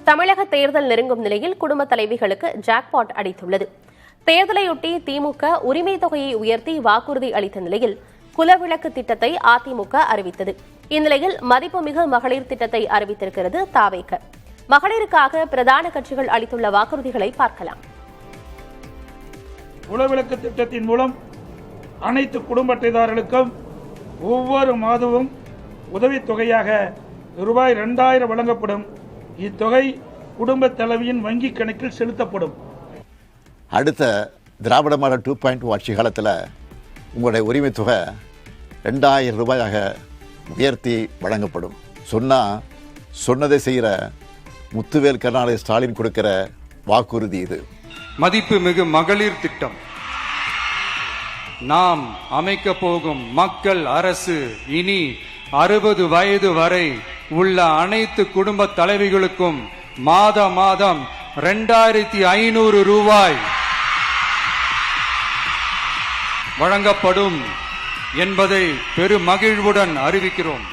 தமிழக தேர்தல் நெருங்கும் நிலையில் குடும்ப தலைவிகளுக்கு ஜாக்பாட் அடித்துள்ளது. தேர்தலையொட்டி திமுக உரிமை தொகையை உயர்த்தி வாக்குறுதி அளித்த நிலையில் குலவிளக்கு திட்டத்தை அதிமுக அறிவித்தது. இந்நிலையில் மதிப்புமிகு மகளிர் திட்டத்தை அறிவித்திருக்கிறது தாவேக. மகளிருக்காக பிரதான கட்சிகள் அளித்துள்ள வாக்குறுதிகளை பார்க்கலாம். குலவிளக்கு திட்டத்தின் மூலம் அனைத்து குடும்ப அட்டைதாரர்களுக்கும் ஒவ்வொரு மாதமும் உதவித்தொகையாக ரூபாய் 2000 வழங்கப்படும். இத்தொகை குடும்ப தலைவியின் வங்கி கணக்கில் செலுத்தப்படும். அடுத்த திராவிட மாடல் 2.0 ஆட்சி காலத்தில் உங்களுடைய உரிமை தொகை 2000 ரூபாயாக உயர்த்தி வழங்கப்படும். சொன்னதை செய்கிற முத்துவேல் கருணாநிதி ஸ்டாலின் கொடுக்கிற வாக்குறுதி இது. மதிப்பு மிகு மகளிர் திட்டம். நாம் அமைக்க போகும் மக்கள் அரசு இனி 60 வயது வரை உள்ள அனைத்து குடும்ப தலைவிகளுக்கும் மாதம் 2500 ரூபாய் வழங்கப்படும் என்பதை பெருமகிழ்வுடன் அறிவிக்கிறோம்.